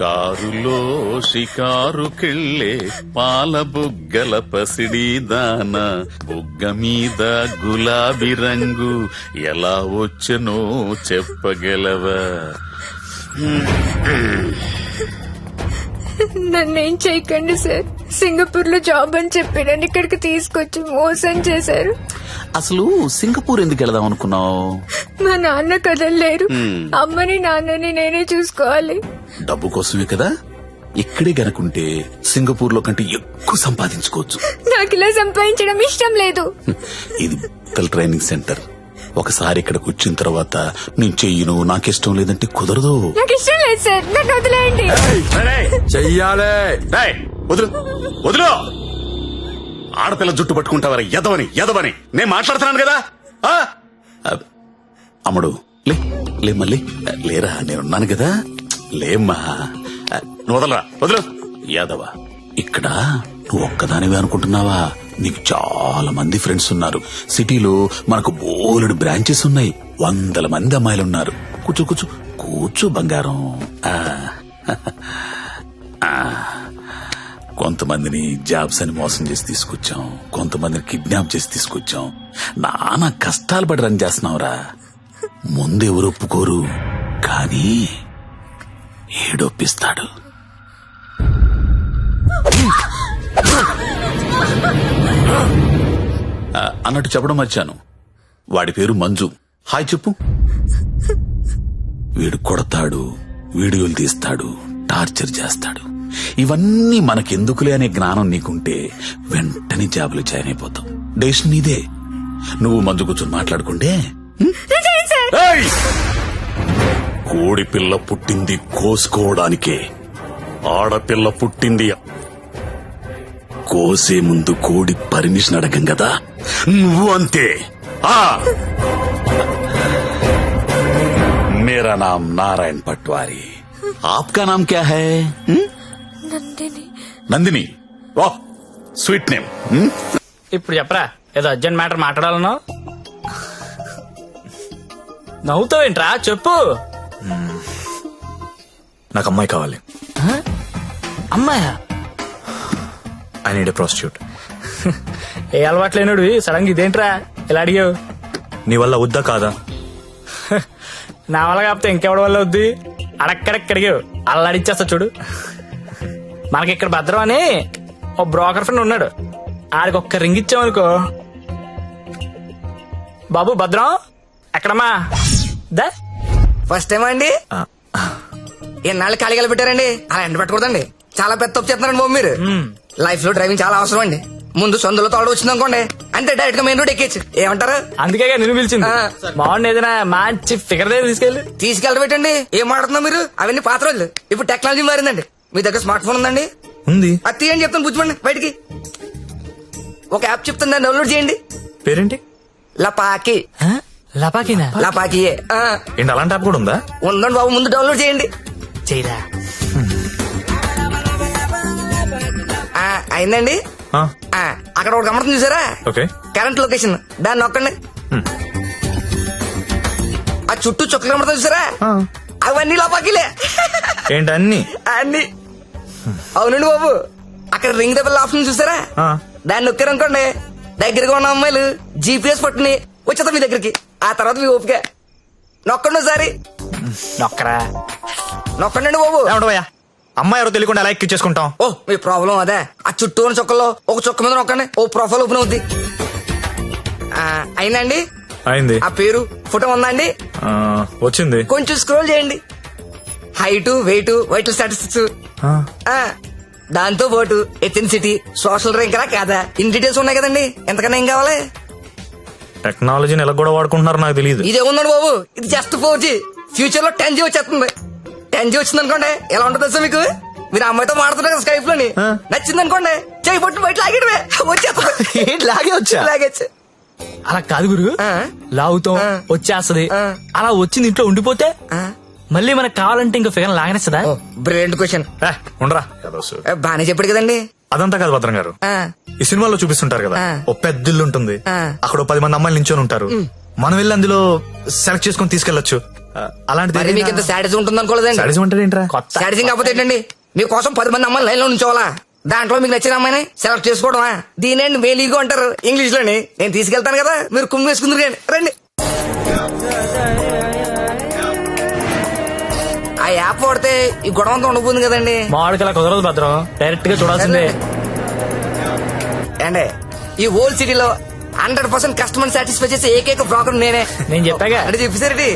కారులో షికారుకెళ్ళే పాల బుగ్గల పసిడి దాన బుగ్గ మీద గులాబీ రంగు ఎలా వచ్చనో చెప్పగలవా? నన్నేం చేయకండి సార్. సింగపూర్ లో జాబ్ అని చెప్పి నన్ను ఇక్కడికి తీసుకొచ్చి మోసం చేశారు. అసలు సింగపూర్ ఎందుకు వెళదాం అనుకున్నావు? మా నాన్న కదలలేరు. అమ్మని నాన్నని నేనే చూసుకోవాలి. డబ్బు కోసమే కదా. ఇక్కడే గనుకుంటే సింగపూర్ లో కంటే ఎక్కువ సంపాదించుకోవచ్చు. నాకు ఇలా సంపాదించడం ఇష్టం లేదు. ఇది ట్రైనింగ్ సెంటర్. ఒకసారి ఇక్కడికి వచ్చిన తర్వాత నేను చెయ్యను, నాకిష్టం లేదంటే కుదరదు. నాకు ఇష్టం లేదు సార్, నన్ను వదిలేయండి. చెయ్యాలే. వదులు వదులు. ఆడపిల్ల జుట్టు పట్టుకుంటావరా? ఎదవని నేను మాట్లాడుతున్నాను కదా. అమ్ముడు లే మళ్ళీ లేరా, నేనున్నాను కదా. లేమ్మా, నువ్వు వదలరా, వదులు. యాదవ, ఇక్కడ నువ్వు ఒక్కదానివే అనుకుంటున్నావా? నీకు చాలా మంది ఫ్రెండ్స్ ఉన్నారు. సిటీలో మనకు బోలెడు బ్రాంచెస్ ఉన్నాయి. 100 మంది అమ్మాయిలున్నారు. కూర్చో కూర్చో కూర్చో బంగారం. కొంతమందిని జాబ్స్ అని మోసం చేసి తీసుకొచ్చాం, కొంతమందిని కిడ్నాప్ చేసి తీసుకొచ్చాం. నానా కష్టాలు పడి రన్ చేస్తున్నావురా. ముందు ఎవరు ఒప్పుకోరు, కానీ ఏడొప్పిస్తాడు. అన్నట్టు చెప్పడం మర్చాను, వాడి పేరు మంజు. హాయ్ చెప్పు. వీడు కొడతాడు, వీడియోలు తీస్తాడు, టార్చర్ చేస్తాడు. ఇవన్నీ మనకెందుకులే అనే జ్ఞానం నీకుంటే వెంటనే జాబులు జాయిన్ అయిపోతాం. డెసిషన్ నీదే. నువ్వు మంజు కూర్చొని మాట్లాడుకుంటే. కోడి పిల్ల పుట్టింది కోసుకోవడానికే, ఆడపిల్ల పుట్టింది కోసే ముందు కోడి పర్మిషన్ అడగం కదా. నువ్వు అంతే. मेरा नाम नारायण पटवारी, आपका नाम क्या है? నందిని. వాహ్, స్వీట్ నేమ్. ఇప్పుడు చెప్పరా, ఏదో అర్జెంట్ మ్యాటర్ మాట్లాడాలన్నా. నవ్వుతావేంట్రా, చెప్పు. నాకు అమ్మాయి కావాలి. అమ్మాయా? I need a prostitute. ఏ అలవాట్లేనుడు సడన్ గా ఇదేంట్రా ఇలా అడిగావు? నీ వల్ల వద్దా కాదా? నా వల్ల కాకపోతే ఇంకెవడి వల్ల వద్ది? అడక్కడక్కడిగావు, అల్లాడిచ్చేస్తా చూడు. మనకి ఇక్కడ భద్రం అని ఓ బ్రోకర్ ఫ్రెండ్ ఉన్నాడు. ఆడికి ఒక్క రింగ్ ఇచ్చామనుకో. బాబు భద్రం ఎక్కడమ్మా? దా ఫస్ట్ టైం అండి. ఎన్నాళ్ళు ఖాళీగా పెట్టారండి, అలా ఎండ పెట్టకూడదండి. చాలా పెద్ద తప్పు చేస్తున్నారండి బాబు మీరు. లైఫ్ లో డ్రైవింగ్ చాలా అవసరం అండి. ముందు సొందులో తోడు వచ్చింది అనుకోండి, అంతే డైరెక్ట్ గా మెయిన్ రోడ్ ఎక్కేచ్చు. ఏమంటారు? అందుకే నిన్ను పిలిచింది. బాగుంది, ఏదైనా మంచి ఫిగర్ దగ్గర తీసుకెళ్ళి పెట్టండి. ఏం మాట్లాడుతున్నా మీరు? అవన్నీ పాత రోజులు. ఇప్పుడు టెక్నాలజీ మారిందండి. మీ దగ్గర స్మార్ట్ ఫోన్ ఉందండి? ఉంది. అది తీయండి, చెప్తాను కూర్చోండి. బయటికి ఒక యాప్ చెప్తాను, దాన్ని డౌన్లోడ్ చేయండి. పేరేంటి? లపాకి. లపాకినా? లపాకియే. ఏంటి అలాంటి యాప్ కూడా ఉందా? ఉందండి బాబు, ముందు డౌన్లోడ్ చేయండి. చేయరా. అయిందండి. అక్కడ ఒక గమనం చూసారా? ఓకే. కరెంట్ లొకేషన్, దాన్ని నొక్కండి. ఆ చుట్టూ చుక్కలు కమడతా చూసారా? అవన్నీ లోపాకిలే. ఏంటి అన్ని? అన్ని. అవునండి బాబు, అక్కడ రింగ్ ద బెల్ ఆప్షన్ చూసారా? దాన్ని నొక్కారనుకోండి, దగ్గరగా ఉన్న అమ్మాయిలు జీపీఎస్ పట్టుని వచ్చేద్దాం మీ దగ్గరికి. ఆ తర్వాత మీ ఓపిక. నొక్కండి ఒకసారి. నొక్కరా. నొక్కండి బాబు. అమ్మాయి ఎవరో తెలియకుండా ఎలా ఎక్కించేసుకుంటాం? ఓ, మీ ప్రాబ్లం అదే. ఆ చుట్టూ ఉన్న చుక్కల్లో ఒక చుక్క మీద నొక్కండి, ఓ ప్రొఫైల్ ఓపెన్ అవుద్ది. అయిందండి? అయింది. ఆ పేరు ఫోటో ఉందా అండి? వచ్చింది. కొంచెం స్క్రోల్ చేయండి. హైట్, వెయిట్, వైటల్ స్టాటిస్టిక్స్, దాంతో పాటు ఎథెన్సిటీ, సోషల్ ర్యాంక్ రా కాదా, ఇన్ డీటెయిల్స్ ఉన్నాయి కదండి. ఎంతకన్నా ఏం కావాలి? టెక్నాలజీని ఎలా కూడా వాడుకుంటున్నారో నాకు తెలియదు. ఇదే ఉందండి బాబు, ఇది జస్ట్ 4G. ఫ్యూచర్ లో 10G వచ్చేస్తుంది. 10G వచ్చింది అనుకోండి, ఎలా ఉంటుంది సార్ మీకు? మీరు అమ్మాయితో మాడుతున్నారు కదా స్కైప్ లోని, నచ్చింది అనుకోండి, చేయి పట్టు బయట లాగేయడమే, వచ్చేస్తుంది. లాగే వచ్చా? లాగేచ్చు. అలా కాదు గురు, లాగుతాం వచ్చేస్తది. అలా వచ్చింది ఇంట్లో ఉండిపోతే మళ్ళీ మనకు కావాలంటే ఇంకా ఫిగర్ లాగనేస్తుందా? Brilliant question. ఉండరా, బానే చెప్పాడు కదండి. అదంతా కాదు భద్రం గారు, ఈ సినిమాలో చూపిస్తుంటారు కదా, ఓ పెద్ద ఇల్లు ఉంటుంది, అక్కడ 10 మంది అమ్మాయిలు నించొని ఉంటారు. మనం వెళ్ళి అందులో సెలెక్ట్ చేసుకుని తీసుకెళ్లొచ్చు. అలాంటిది మరి మీకు ఇంత శాడిజం ఉంటుంది అనుకోలేదండి. సాడిజం అంటే ఏంట్రా? కొత్త శాడిజం కాకపోతే ఏంటండి, మీకోసం 10 మంది అమ్మాయిలు లైన్ లో ఉంచోవాలా, దాంట్లో మీకు నచ్చిన అమ్మాయిని సెలెక్ట్ చేసుకోవడమా? దీనేండి మేలీగో అంటారు ఇంగ్లీష్ లోని. నేను తీసుకెళ్తాను కదా, మీరు కుమ్మి వేసుకుందరు కానీ రండి. ఆ యాప్ వాడితే ఈ గొడవ అంతా ఉండబోతుంది కదండి. మామిడికి కుదరదు భద్రం, డైరెక్ట్ గా చూడాల్సిందే. అండి ఈ ఓల్డ్ సిటీలో 100% కస్టమర్ సాటిస్ఫై చేసే ఏకైక బ్రోకర్ నేనే. నేను చెప్పాగా అంటే చెప్పేసరికి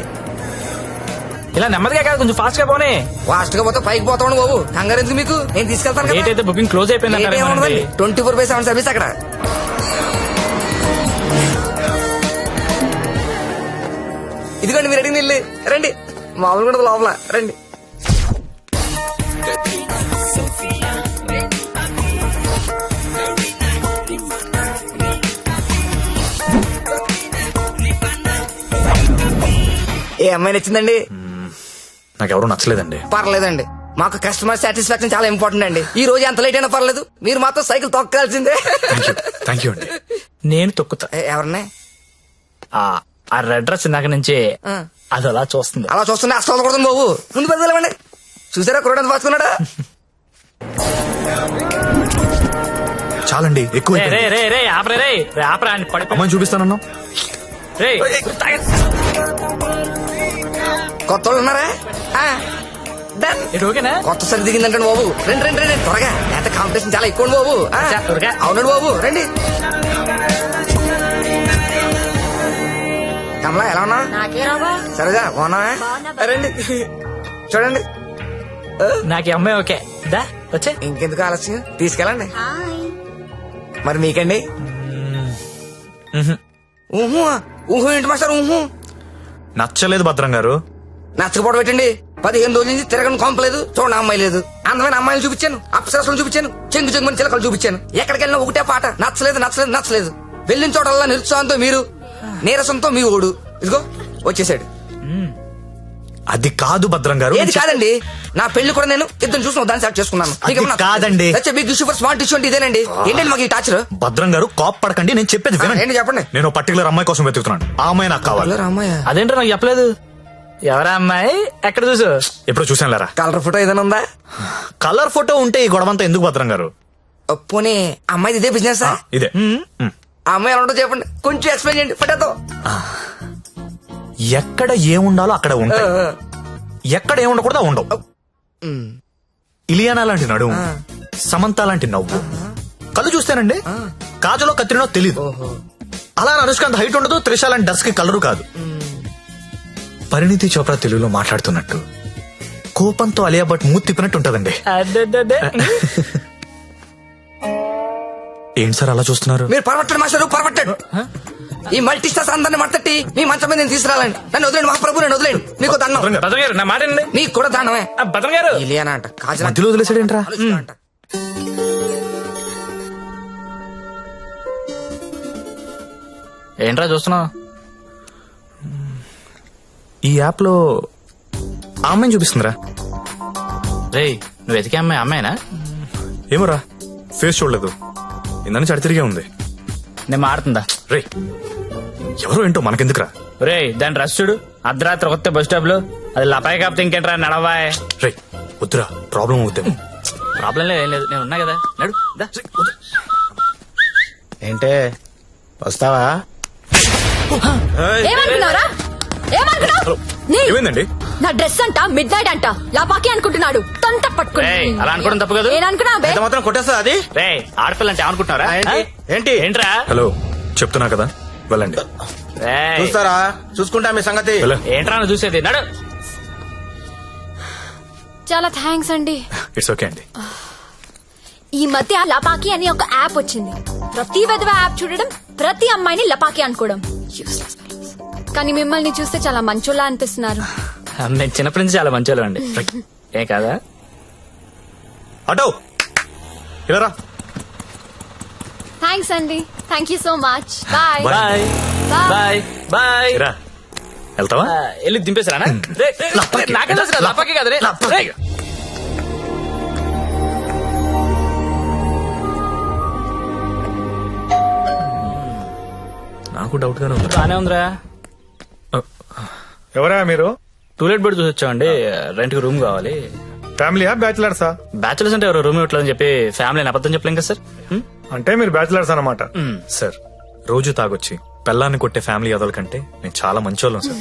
ఇలా నెమ్మదిగా కాదు, కొంచెం ఫాస్ట్ గా పోనీ. ఫాస్ట్ గా పోతే పైకి పోతాను బాబు, కంగారు ఎందుకు మీకు, నేను తీసుకెళ్తాను డేట్ కదా. అయితే బుకింగ్ క్లోజ్ అయిపోయింది అంటారు ఏమోనండి. 24/7 సర్వీస్ అక్కడ. ఇదిగోండి మీరు అడిగిన ఇల్లు, రండి. మామూలు కూడా లోపల రండి. ఏ అమ్మాయి నచ్చిందండి? నాకెవరూ నచ్చలేదండి. పర్లేదండి, మాకు కస్టమర్ సాటిస్ఫాక్షన్ చాలా ఇంపార్టెంట్ అండి. ఈ రోజు ఎంత లేట్ అయినా పర్లేదు, మీరు మాత్రం సైకిల్ తొక్కాల్సిందే. థ్యాంక్ యూ అండి. నేను తొక్కుతా. ఎవరిని? ఆ రెడ్ డ్రెస్ ఇందాక నుంచి అది అలా చూస్తుంది. అలా చూస్తుంటే అసలు వదలకూడదు బాబు, ముందు బదిలేవండి. చూసారా కురడానికి పాసుకున్నాడా? చాలండి, ఎక్కువ రే రే రే రే ఆపరే రే రే ఆపరా అని పడిపో. అమ్మాయిని చూపిస్తానన్నా. రే కొత్త వాళ్ళు ఉన్నారా? Done. ఇటు ఓకేనా? కొత్త సరి దిగిందంటే బాబు, రండి రండి రండి త్వరగా, ఎంత కాంపిటీషన్ చాలా ఎక్కువ బాబు. త్వరగా. అవునండి బాబు, రండి. కమలా ఎలా ఉన్నా? సరేగా బాగున్నా? రండి చూడండి. నాకు ఈ అమ్మాయి ఓకే. దా వచ్చే. ఇంకెందుకు ఆలస్యం, తీసుకెళ్ళండి. మరి మీకండి? ఊహు ఊహు ఏంటి మాస్టర్ ఊహు? నచ్చలేదు భద్రం గారు. నచ్చకపోవడం పెట్టండి. 15 రోజుల నుంచి తిరగని కొంపలేదు, చూడండి అమ్మాయి లేదు. అందమైన అమ్మాయిలు చూపించాను, అప్సరసలు చూపించాను, చెంగు చెంగుని చిలకలు చూపించాను. ఎక్కడికి వెళ్ళినా ఒకటే పాట, నచ్చలేదు నచ్చలేదు నచ్చలేదు. వెళ్ళిన చోటల్లా నిరుత్సాహంతో మీరు, నీరసంతో మీ ఓడు. ఇదిగో వచ్చేసాడు. అది కాదు భద్రం గారు. ఏది కాదండి, నా పెళ్లి కూడా నేను ఇద్దరు చూసిన దాన్ని సెలెక్ట్ చేసుకున్నాను. అది కాదండి. Big issue for smart issue అంటే ఇదేనండి. ఏంటండి మాకు ఈ టాచర్? భద్రం గారు కాప్ పడకండి, నేను చెప్పేది వినండి. ఏంటి చెప్పండి. నేను పర్టికులర్ అమ్మాయి కోసం వెతుకుతున్నాను, ఆ అమ్మాయి నాకు కావాలి. అమ్మాయి అదేంటో నాకు చెప్పలేదు. ఎవరా అమ్మాయి? ఎక్కడ చూసు? ఎప్పుడు చూసాను లేరా. కలర్ ఫోటో ఏదైనా ఉందా? కలర్ ఫోటో ఉంటే ఈ గొడవంతా ఎందుకు భద్రం గారు? పోనీ అమ్మాయిది ఇదే బిజినెస్? ఇదే. ఆ అమ్మాయి ఎలా ఉంటుందో చెప్పండి, కొంచెం ఎక్స్ప్లెయిన్ చేయండి ఫోటోతో. ఎక్కడ ఏముండాలో అక్కడ ఉంటాయి, ఎక్కడ ఏముండకూడదు ఉండవు. ఇలియానా లాంటి నడుము, సమంత లాంటి నవ్వు, కళ్ళు చూస్తేనండి కాజలో కత్తిరినో తెలీదు. అలా అనుష్కాంత్ హైట్ ఉండదు, త్రిష లాంటి డస్ కి కలరు కాదు. పరిణితి చోప్రా తెలుగులో మాట్లాడుతున్నట్టు, కోపంతో అలియా భట్ మూతి తిప్పినట్టు ఉంటదండి. అదే ఏంటి సార్ అలా చూస్తున్నారు? మీరు పరమట్టండి మాస్టర్, పరమట్టండి. ఈ మల్టీ స్టార్స్ అందరిని మట్టట్టి మీ మంచం మీద నేను తీసుకురాలండి. నన్ను వదిలేండి మహాప్రభు, నన్ను వదిలేండి. మీకు దండం. భద్రం గారు నా మాట వినండి. నీకు కూడా దండమే. భద్రం గారు ఇలియానా అంట, కాజల్ మధ్యలో వదిలేసాడేంట్రా? అంట. ఏంట్రా చూస్తున్నావు? ఈ యాప్ లో ఆ అమ్మాయిని చూపిస్తుందిరా. రే నువ్వు వెతికే అమ్మాయి అమ్మాయినా? ఏమోరా, ఫేస్ చూడలేదు, ఇందని చడి తిరిగే ఉంది. నేను మాడుతుందా? రే ఎవరో ఏంటో మనకెందుకురా. రే దాని రష్ చూడు, అర్ధరాత్రి కొత్త బస్ స్టాప్ లో. అది లపాయి కాపుతే ఇంకేంట్రా నడవాయ్. రే వద్దురా, ప్రాబ్లం అవుతాం. ప్రాబ్లం లేదు, ఏం లేదు, నేను ఉన్నా కదా. నడు దా. ఏంటే వస్తావా? ఏమనుకున్నారా? ఏమనుకున్నావు? ఏమైందండి? నా డ్రెస్ అంట మిడ్ నైట్ అంట లపాకి అనుకుంటున్నాడు, తొంత పట్టుకుని. రేయ్, అలా అనుకోవడం తప్పు కాదు. ఏననుకున్నా ఎంత మాత్రం కొట్టేస్తా అది? రే ఆడపిల్ల అంటే అనుకుంటున్నారా? ఏంటి? ఏంట్రా? హలో చెప్తున్నా కదా, వెళ్ళండి. రేయ్, చూస్తారా, చూసుకుంటా మీ సంగతి. వెళ్ళ. ఏంట్రా నువ్వు చూసేది? నడు. చాలా థ్యాంక్స్ అండి. ఇట్స్ ఓకే అండి. ఈ మధ్య లపాకి అని ఒక యాప్ వచ్చింది. ప్రతి విధవ యాప్ చూడడం, ప్రతి అమ్మాయిని లపాకి అనుకోవడం. Useless fellows. కానీ మిమ్మల్ని చూస్తే చాలా మంచోళ్ళ అనిపిస్తున్నారు. మేము చిన్నప్పటి నుంచి చాలా మంచోళ్ళం అండి. ఏం కాదా? అటో ఇలా రా. థ్యాంక్స్ అండి, thank you so much. Bye bye bye. Bye bye. రా, వెళ్తావా? వెళ్ళి దింపేసారా? నాకే తెలుసు కదా, లపాకి కదా. రేయ్. నాకు డౌట్ గానే ఉంది. బానే ఉందిరా. ఎవరా మీరు? టూలెట్ బెడ్ చూసి వచ్చామండి. రెంట్ కి రూమ్ కావాలి. ఫ్యామిలీయా బ్యాచిలర్సా? బ్యాచులర్స్ అంటే ఎవరు రూమ్ ఇవ్వట్లేదని చెప్పి ఫ్యామిలీ అబద్ధం చెప్పలేం కదా సార్. అంటే మీరు బ్యాచిలర్స్ అన్నమాట. సార్ రోజు తాగొచ్చి పెళ్ళాన్ని కొట్టే ఫ్యామిలీ అదల కంటే నేను చాలా మంచోళ్ళం సార్.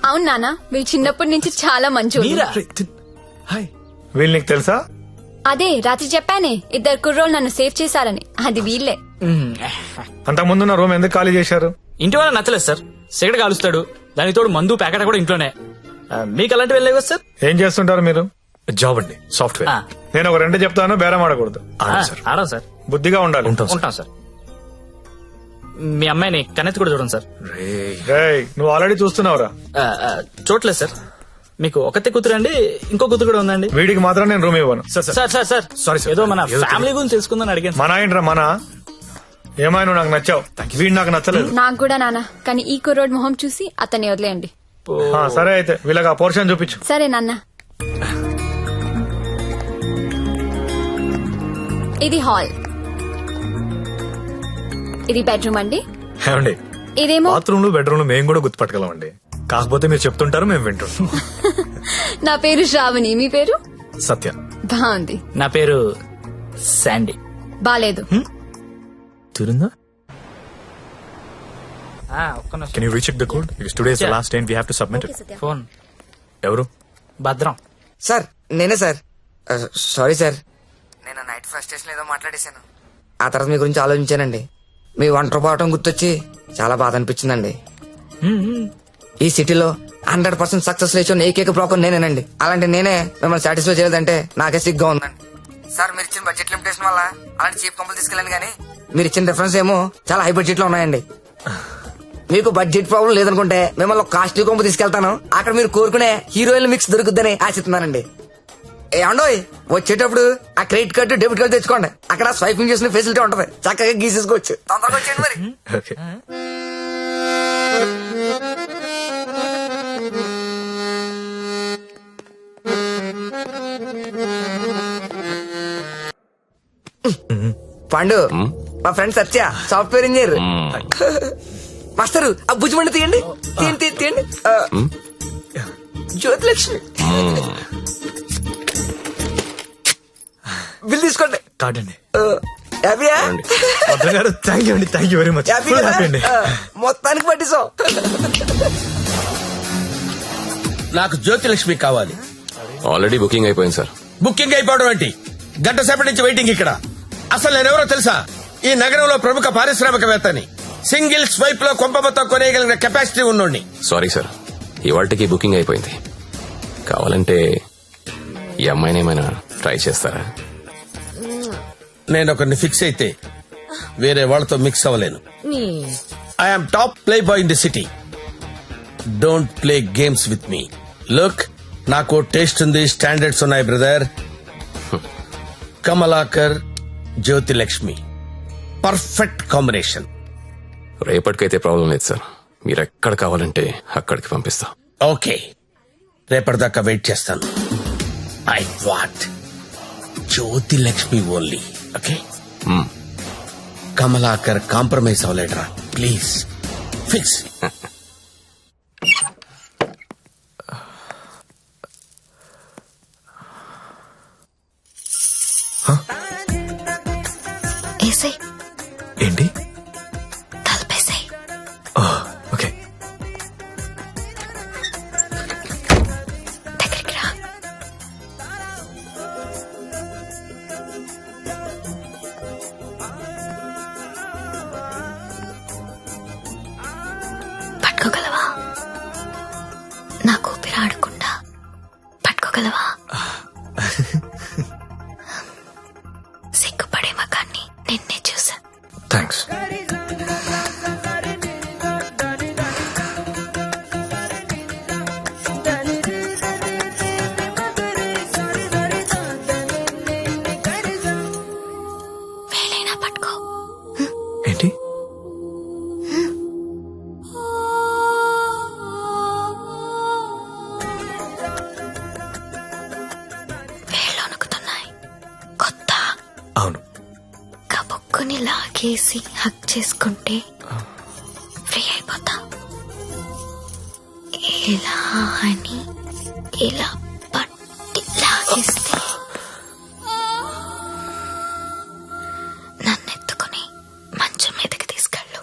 అవును నాన్న, మీరు చిన్నప్పటి నుంచి చాలా మంచి. మీరా? వీళ్ళు నీకు తెలుసా? అదే రాత్రి చెప్పానే, 2 కుర్రోళ్ళు నన్ను సేవ్ చేశారని. అది వీళ్ళే. అంతకు ముందున్న రూమ్ ఎందుకు ఖాళీ చేశారు? ఇంటి వాళ్ళ నచ్చలేదు సార్. సిగరెట్ కాలుస్తాడు, దానికి తోడు మందు ప్యాకెట్ కూడా ఇంట్లోనే. మీకు అలాంటివి వెళ్ళలేవు కదా సార్. ఏం చేస్తుంటారు మీరు? జాబ్ అండి, సాఫ్ట్వేర్. నేను ఒక 2 చెప్తాను, బేరం ఆడకూడదు. ఆడా సార్. బుద్ధిగా ఉండాలి. ఉంటాం సార్. మీ అమ్మాయిని కన్నెత్తి కూడా చూడండి సార్. రేయ్, నువ్వు ఆల్రెడీ చూస్తున్నావురా. చూడలేదు సార్. మీకు ఒకతే కూతురు అండి, ఇంకో కూతురు కూడా ఉందండి. వీడికి మాత్రం నేను రూమ్ ఇవ్వను. సార్ సారీ, ఏదో మన ఫ్యామిలీ గురించి తెలుసుకుందని అడిగాను. మన ఏంట్రా మన? ఏమైనా నాకు నచ్చావు, వీడు నాకు నచ్చలేదు. నాకు కూడా నాన్న, కానీ ఈ కుర్రోడ్ మొహం చూసి అతన్ని వదిలేయండి. సరే అయితే వీళ్ళకి ఆ పోర్షన్ చూపించు. సరే నాన్న. ఇది హాల్, ఇది బెడ్రూమ్ అండి. ఏమండి, ఇదేమో బాత్రూమ్ బెడ్రూమ్ మేము కూడా గుర్తుపట్టగలమండి. కాకపోతే మీరు చెప్తుంటారు, మేము వింటుంటాం. నా పేరు శ్రావణి, మీ పేరు? సత్య. బాగుంది. నా పేరు శాండీ. బాలేదు. తిరుందా? ఒక్క నిమిషం. Can you recheck the code? Because today is the last day and we have to submit it. Phone ఎవరు? భద్రం. సార్ నేనే సార్. సారీ సార్, నేను నైట్ ఫస్ట్ స్టేషన్ ఏదో మాట్లాడేశాను. ఆ తర్వాత మీ గురించి ఆలోచించానండి. మీ ఒంటరి పోవటం గుర్తొచ్చి చాలా బాధ అనిపించిందండి. ఈ సిటీలో 100% సక్సెస్ రేషియో ఏకైక బ్రోకర్ నేనేనండి. అలాంటి నేనే మిమ్మల్ని సాటిస్ఫై చేయలేదంటే నాకే సిగ్గా ఉందండి. సార్ మీరు ఇచ్చిన బడ్జెట్ లిమిటేషన్ వల్ల అలాంటి చీప్ కంపెనీ తీసుకెళ్ళండి, కానీ మీరు ఇచ్చిన రిఫరెన్స్ ఏమో చాలా హై బడ్జెట్ లో ఉన్నాయండి. మీకు బడ్జెట్ ప్రాబ్లం లేదనుకుంటే మిమ్మల్ని ఒక కాస్ట్లీ కొంపు తీసుకెళ్తాను. అక్కడ మీరు కోరుకునే హీరోయిన్ మిక్స్ దొరుకుద్దని ఆశిస్తున్నానండి. ఏమండోయ్, వచ్చేటప్పుడు ఆ క్రెడిట్ కార్డు డెబిట్ కార్డు తెచ్చుకోండి. అక్కడ స్వైపింగ్ చేసిన ఫెసిలిటీ ఉంటది, చక్కగా గీసేసుకోవచ్చు. తొందరగా వచ్చేయండి మరి. Okay. పండు, మా ఫ్రెండ్ సత్య, సాఫ్ట్వేర్ ఇంజనీర్. మాస్టరు ఆ భుజమండి తీయండి, తీయండి తీయండి. జ్యోతిలక్ష్మి బిల్ తీసుకోండి. కార్డ్ అండి. హ్యాపీయా? Thank you very much. Happy అండి. మొత్తానికి పట్టిస్తాం. నాకు జ్యోతిలక్ష్మి కావాలి. ఆల్రెడీ బుకింగ్ అయిపోయింది సార్. బుకింగ్ అయిపోవడం ఏంటి? గంట సేపటి నుంచి వెయిటింగ్ ఇక్కడ. అసలు నేనెవరో తెలుసా? ఈ నగరంలో ప్రముఖ పారిశ్రామికవేత్తని. సింగిల్ స్వైప్ లో కొంప మొత్తం కొనేయగలిగిన కెపాసిటీ ఉన్నోడిని. సారీ సార్, ఇవాళకి బుకింగ్ అయిపోయింది. కావాలంటే ఈ అమ్మాయిని ఏమైనా ట్రై చేస్తారా? నేను ఒకరిని ఫిక్స్ అయితే వేరే వాళ్ళతో మిక్స్ అవ్వలేను. I'm top playboy in the city. Don't play games with me. Look, నాకు టేస్ట్ ఉంది, స్టాండర్డ్స్ ఉన్నాయి brother. Kamalakar, Jyothilakshmi, perfect combination. రేపటికైతే ప్రాబ్లం లేదు సార్, మీరు ఎక్కడ కావాలంటే అక్కడికి పంపిస్తా. ఓకే, రేపటిదాకా వెయిట్ చేస్తాను. I want Jyothilakshmi only. Okay, Kamalakar compromise అవ్వలేడరా ప్లీజ్. ఫిక్స్. ఏసై ఏంటి? తలపేసాయి. ఓకే. దగ్గరికి రా. పట్టుకోగలవా? నాకు ఊపిరి ఆడకుండా పట్టుకోగలవా? సిగ్గుపడే మగాన్ని నిన్నే చూసా. థ్యాంక్స్. వేలైనా పట్టుకో. ఏంటి? వేళ్ళు వణుకుతున్నాయి. కొత్త అవును. కబుక్కుని లాగేసి హక్ చేసుకుంటే ఫ్రీ అయిపోతా. ఇలా అని ఇలా పట్టి లాగేస్తే నన్ను ఎత్తుకుని మంచం మీదకి తీసుకెళ్ళు.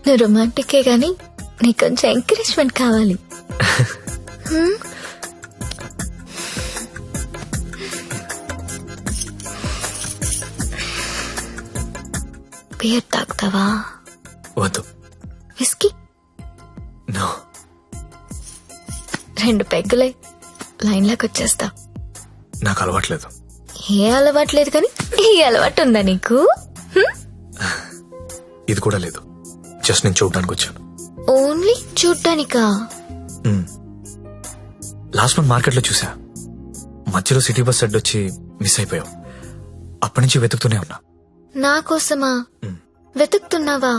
నువ్వు రొమాంటికే గాని నీకు కొంచెం ఎంకరేజ్మెంట్ కావాలి. బియర్ తాగుతావా? వద్దు. విస్కీ? నో. 2 పెగ్గులై లైన్లోకి వచ్చేస్తా. నాకు అలవాట్లేదు. ఏ అలవాటు లేదు కానీ ఈ అలవాటు ఉందా నీకు? ఇది కూడా లేదు. జస్ట్ నేను చూడడానికి వచ్చాను. ఓన్లీ చూడ్డానికా? లాస్ట్ మంత్ మార్కెట్ లో చూసా. మధ్యలో సిటీ బస్ అడ్డొచ్చి మిస్ అయిపోయావు. అప్పటి నుంచి వెతుకుతూనే ఉన్నా. నా కోసమా వెతుకుతున్నావా?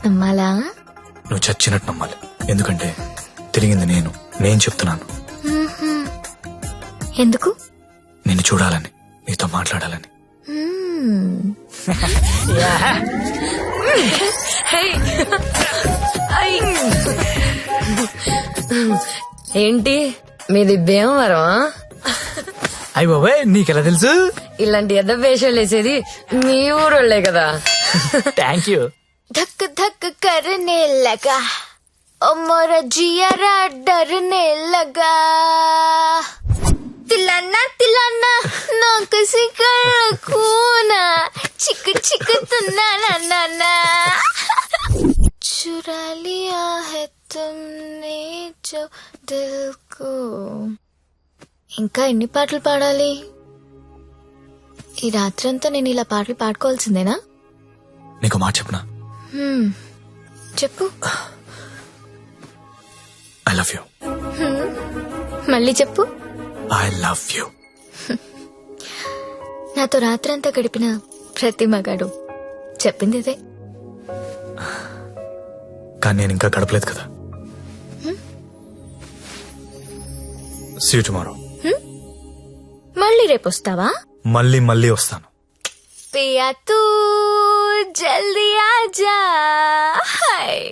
నమ్మాలా? నువ్వు చచ్చినట్టు నమ్మాలి. ఎందుకంటే తిరిగింది నేను చెప్తున్నాను. ఎందుకు? నిన్ను చూడాలని, నీతో మాట్లాడాలని. ఏంటి మీది భీమవరం? అయ్య బాబాయ్ నీకెలా తెలుసు? ఇలాంటి ఎద్ద వేషాలు వేసేది మీ ఊరోళ్లే కదా. Thank you. धक धक करने लगा ओ मोरा जियारा डरने लगा तिलाना तिलाना ना किसी कर खूना चिक चिक तुना ना ना ना चुरा लिया है तुमने जो दिल को. ఇంకా ఎన్ని పాటలు పాడాలి? ఈ రాత్రంతా నేను ఇలా పాటలు పాడుకోవాల్సిందేనా? నీకు మాట చెప్పనా? చెప్పు. I love you. మళ్ళీ చెప్పు. I love you. నాతో రాత్రంతా గడిపిన ప్రతి మగాడు చెప్పింది ఇదే. కానీ నేను ఇంకా గడపలేదు కదా. See you tomorrow. మళ్ళీ రేపు వస్తావా? మళ్ళీ వస్తాను. పియా తూ జల్దీ ఆజా. హాయ్